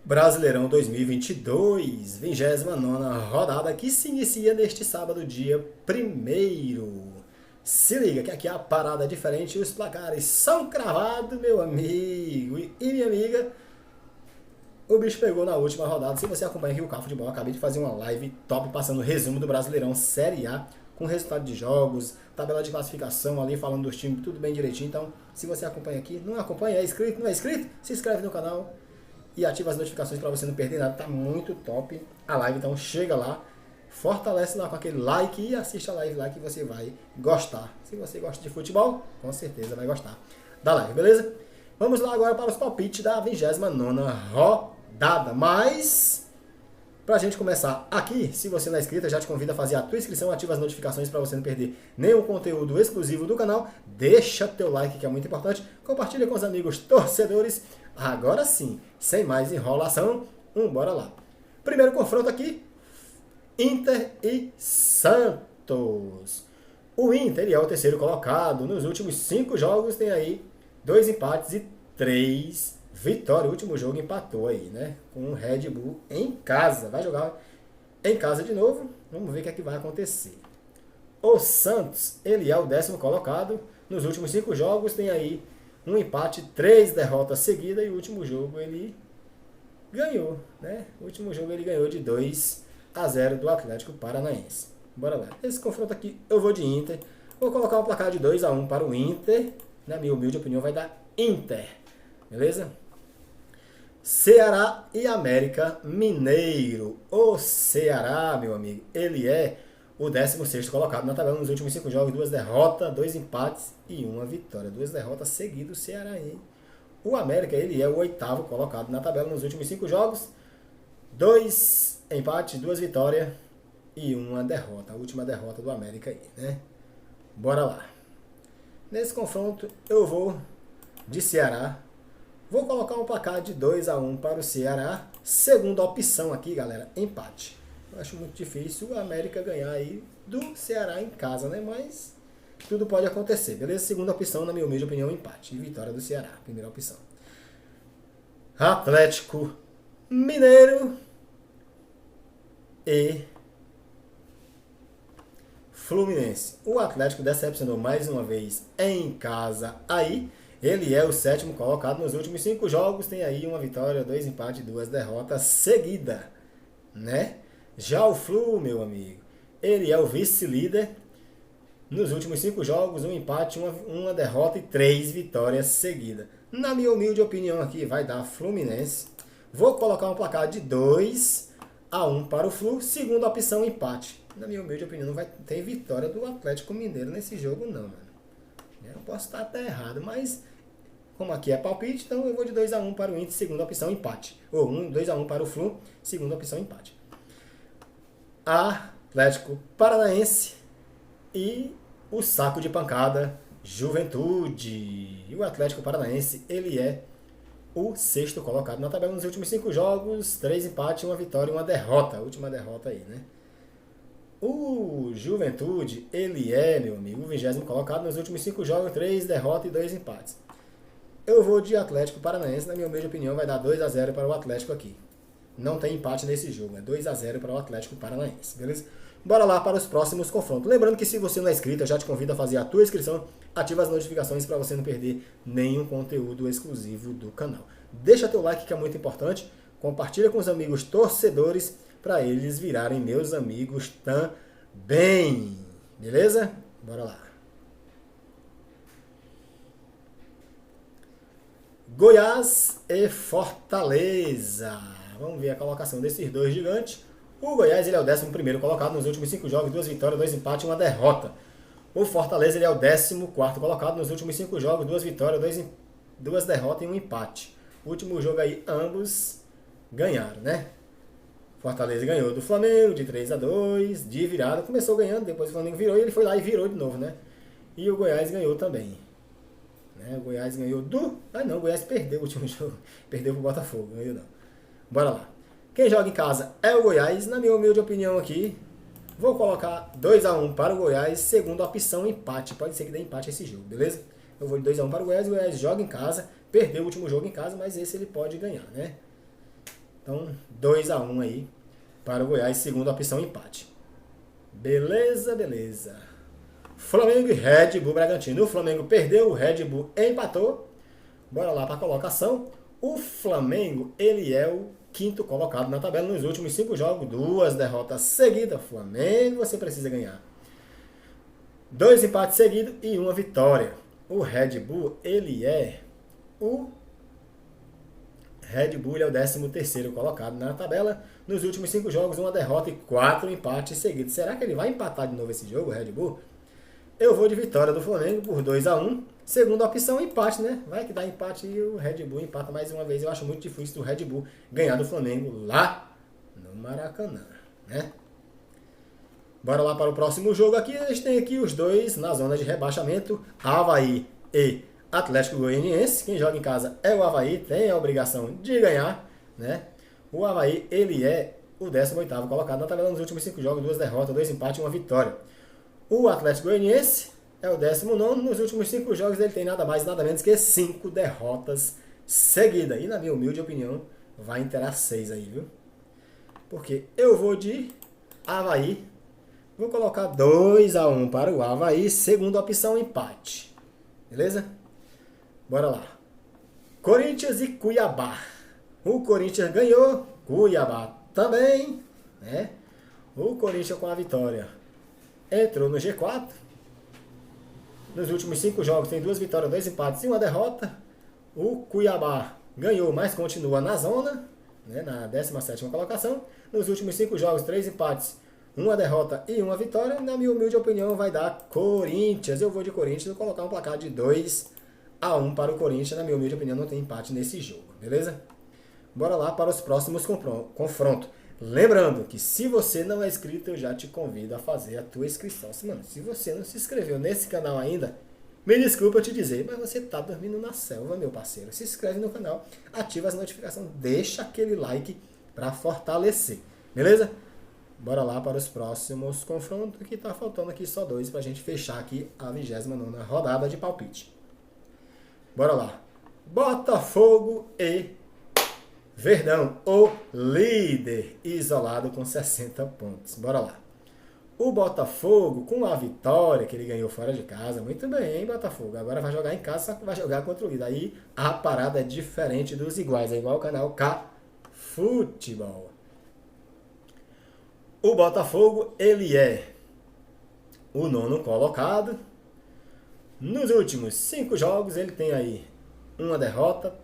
Brasileirão 2022, 29ª rodada que se inicia neste sábado, dia 1º. Se liga que aqui a parada é diferente, os placares são cravados, meu amigo e minha amiga. O bicho pegou na última rodada. Se você acompanha aqui o Carro Futebol, eu acabei de fazer uma live top passando o resumo do Brasileirão Série A, com resultado de jogos, tabela de classificação ali, falando dos times, tudo bem direitinho. Então, se você acompanha aqui, não acompanha, é inscrito, não é inscrito? Se inscreve no canal e ativa as notificações para você não perder nada. Tá muito top a live, então chega lá, fortalece lá com aquele like e assiste a live lá que você vai gostar. Se você gosta de futebol, com certeza vai gostar da live, beleza? Vamos lá agora para os palpites da 29ª rodada. Mas, pra gente começar aqui, se você não é inscrito, já te convido a fazer a tua inscrição, ativa as notificações para você não perder nenhum conteúdo exclusivo do canal. Deixa teu like, que é muito importante. Compartilha com os amigos torcedores. Agora sim, sem mais enrolação, bora lá. Primeiro confronto aqui, Inter e Santos. O Inter é o terceiro colocado. Nos últimos 5 jogos tem aí 2 empates e 3 vitórias. O último jogo empatou aí, né? Com o Red Bull em casa. Vai jogar em casa de novo. Vamos ver o que é que vai acontecer. O Santos, ele é o 10º colocado. Nos últimos 5 jogos tem aí um empate, 3 derrotas seguidas. E o último jogo ele ganhou, né? O último jogo ele ganhou de 2-0 do Atlético Paranaense. Bora lá. Esse confronto aqui eu vou de Inter. Vou colocar um placar de 2-1 para o Inter. Na minha humilde opinião vai dar Inter. Beleza? Ceará e América Mineiro. O Ceará, meu amigo, ele é o 16º colocado na tabela. Nos últimos 5 jogos, 2 derrotas, 2 empates e 1 vitória. 2 derrotas seguidas, o Ceará, hein? O América, ele é o 8º colocado na tabela. Nos últimos 5 jogos, 2 empates, 2 vitórias e 1 derrota. A última derrota do América aí, né? Bora lá. Nesse confronto, eu vou de Ceará. Vou colocar um placar de 2-1 para o Ceará. Segunda opção aqui, galera, empate. Eu acho muito difícil o América ganhar aí do Ceará em casa, né? Mas tudo pode acontecer, beleza? Segunda opção, na minha humilde opinião, empate. E vitória do Ceará, primeira opção. Atlético Mineiro e Fluminense. O Atlético decepcionou mais uma vez em casa aí. Ele é o 7º colocado nos últimos 5 jogos. Tem aí 1 vitória, 2 empates e 2 derrotas seguidas, né? Já o Flu, meu amigo, ele é o vice-líder. Nos últimos 5 jogos, 1 empate, 1 derrota e 3 vitórias seguidas. Na minha humilde opinião aqui, vai dar Fluminense. Vou colocar um placar de 2-1 para o Flu. Segunda opção, empate. Na minha humilde opinião, não vai ter vitória do Atlético Mineiro nesse jogo, não, mano. Eu posso estar até errado, mas como aqui é palpite, então eu vou de 2-1 para o Inter, segunda opção, empate. Ou 2-1 para o Flu, segunda opção, empate. Atlético Paranaense e o saco de pancada, Juventude. E o Atlético Paranaense, ele é o 6º colocado na tabela. Nos últimos 5 jogos, 3 empates, 1 vitória e 1 derrota. A última derrota aí, né? O Juventude, ele é, meu amigo, o 20º colocado. Nos últimos 5 jogos, 3 derrotas e 2 empates. Eu vou de Atlético Paranaense. Na minha humilde opinião, vai dar 2-0 para o Atlético aqui. Não tem empate nesse jogo, é 2-0 para o Atlético Paranaense, beleza? Bora lá para os próximos confrontos. Lembrando que se você não é inscrito, eu já te convido a fazer a tua inscrição. Ativa as notificações para você não perder nenhum conteúdo exclusivo do canal. Deixa teu like, que é muito importante. Compartilha com os amigos torcedores para eles virarem meus amigos também. Beleza? Bora lá. Goiás e Fortaleza. Vamos ver a colocação desses dois gigantes. O Goiás, ele é o 11º colocado nos últimos 5 jogos, 2 vitórias, 2 empates e 1 derrota. O Fortaleza, ele é o 14º colocado nos últimos 5 jogos, 2 vitórias, 2 derrotas e 1 empate. O último jogo aí, ambos ganharam, né? Fortaleza ganhou do Flamengo de 3-2, de virada. Começou ganhando, depois o Flamengo virou e ele foi lá e virou de novo, né? E o Goiás ganhou também. O Goiás ganhou do... o Goiás perdeu o último jogo. Perdeu pro Botafogo, ganhou não. Bora lá. Quem joga em casa é o Goiás. Na minha humilde opinião aqui, vou colocar 2-1 para o Goiás. Segunda opção, empate. Pode ser que dê empate esse jogo, beleza? Eu vou de 2-1 para o Goiás. O Goiás joga em casa. Perdeu o último jogo em casa, mas esse ele pode ganhar, né? Então, 2-1 aí para o Goiás, segunda opção, empate. Beleza, beleza. Flamengo e Red Bull Bragantino. O Flamengo perdeu, o Red Bull empatou. Bora lá para a colocação. O Flamengo, ele é o quinto colocado na tabela nos últimos 5 jogos. 2 derrotas seguidas. Flamengo, você precisa ganhar. 2 empates seguidos e 1 vitória. O Red Bull, ele é o 13º colocado na tabela. Nos últimos 5 jogos, 1 derrota e 4 empates seguidos. Será que ele vai empatar de novo esse jogo, o Red Bull? Eu vou de vitória do Flamengo por 2-1. Segunda opção, empate, né? Vai que dá empate e o Red Bull empata mais uma vez. Eu acho muito difícil do Red Bull ganhar do Flamengo lá no Maracanã, né? Bora lá para o próximo jogo aqui. A gente tem aqui os dois na zona de rebaixamento. Avaí e Atlético Goianiense. Quem joga em casa é o Avaí. Tem a obrigação de ganhar, né? O Avaí, ele é o 18º colocado na tabela nos últimos 5 jogos. 2 derrotas, 2 empates e 1 vitória. O Atlético Goianiense é o 19º. Nos últimos 5 jogos ele tem nada mais e nada menos que 5 derrotas seguidas. E na minha humilde opinião, vai inteirar 6 aí, viu? Porque eu vou de Avaí. Vou colocar 2-1 para o Avaí. Segunda opção, empate. Beleza? Bora lá. Corinthians e Cuiabá. O Corinthians ganhou. Cuiabá também, né? O Corinthians com a vitória entrou no G4. Nos últimos 5 jogos tem 2 vitórias, 2 empates e 1 derrota. O Cuiabá ganhou, mas continua na zona, né, na 17ª colocação. Nos últimos 5 jogos, 3 empates, 1 derrota e 1 vitória. Na minha humilde opinião, vai dar Corinthians. Eu vou de Corinthians, vou colocar um placar de 2-1 para o Corinthians. Na minha humilde opinião, não tem empate nesse jogo, beleza? Bora lá para os próximos confrontos. Lembrando que se você não é inscrito, eu já te convido a fazer a tua inscrição. Mano, se você não se inscreveu nesse canal ainda, me desculpa te dizer, mas você tá dormindo na selva, meu parceiro. Se inscreve no canal, ativa as notificações, deixa aquele like para fortalecer, beleza? Bora lá para os próximos confrontos, que tá faltando aqui só 2 pra gente fechar aqui a 29ª rodada de palpite. Bora lá. Botafogo e Verdão, o líder isolado com 60 pontos. Bora lá. O Botafogo, com a vitória que ele ganhou fora de casa, muito bem, hein, Botafogo? Agora vai jogar em casa, só que vai jogar contra o líder. Aí a parada é diferente dos iguais, é igual o canal K Futebol. O Botafogo, ele é o 9º colocado. Nos últimos 5 jogos, ele tem aí 1 derrota,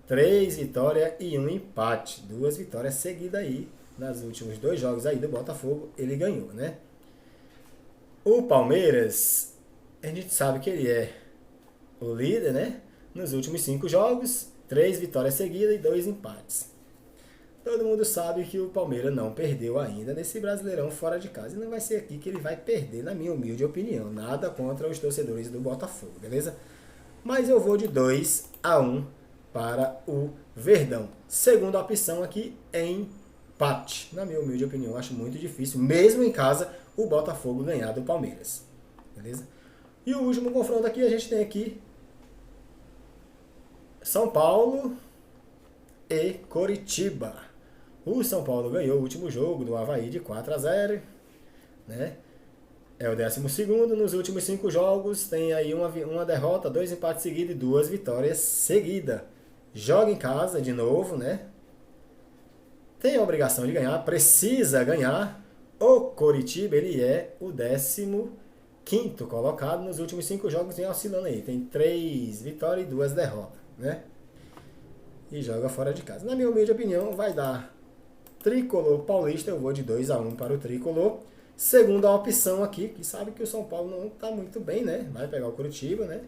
3 vitórias e 1 empate. 2 vitórias seguidas aí. Nos últimos 2 jogos aí do Botafogo, ele ganhou, né? O Palmeiras, a gente sabe que ele é o líder, né? Nos últimos 5 jogos, 3 vitórias seguidas e 2 empates. Todo mundo sabe que o Palmeiras não perdeu ainda nesse Brasileirão fora de casa. E não vai ser aqui que ele vai perder, na minha humilde opinião. Nada contra os torcedores do Botafogo, beleza? Mas eu vou de 2-1 para o Verdão. Segunda opção aqui, empate. Na minha humilde opinião, acho muito difícil, mesmo em casa, o Botafogo ganhar do Palmeiras. Beleza? E o último confronto aqui, a gente tem aqui São Paulo e Coritiba. O São Paulo ganhou o último jogo do Avaí de 4-0, né? É o 12º. Nos últimos 5 jogos tem aí uma derrota, 2 empates seguidos e 2 vitórias seguidas. Joga em casa de novo, né? Tem a obrigação de ganhar, precisa ganhar. O Coritiba, ele é o 15º colocado. Nos últimos 5 jogos vem oscilando aí. Tem 3 vitórias e 2 derrotas, né? E joga fora de casa. Na minha humilde opinião, vai dar Tricolor Paulista. Eu vou de 2-1 para o Tricolor. Segunda opção aqui, que sabe que o São Paulo não está muito bem, né? Vai pegar o Coritiba, né?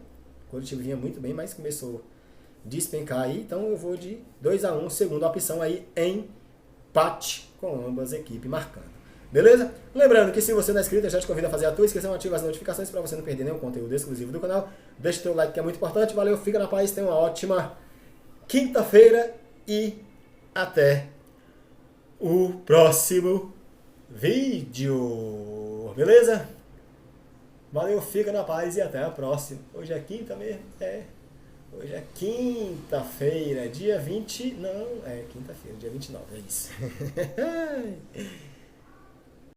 O Coritiba vinha muito bem, mas começou a despencar aí. Então eu vou de 2-1. Segunda opção aí, empate com ambas equipes marcando. Beleza? Lembrando que se você não é inscrito, eu já te convido a fazer a tua inscrição, ativa as notificações para você não perder nenhum conteúdo exclusivo do canal. Deixa o teu like que é muito importante. Valeu, fica na paz, tenha uma ótima quinta-feira e até o próximo vídeo. Beleza? Valeu, fica na paz e até a próxima. Hoje é quinta mesmo, Hoje é quinta-feira, dia 20. Não, é quinta-feira, dia 29, é isso.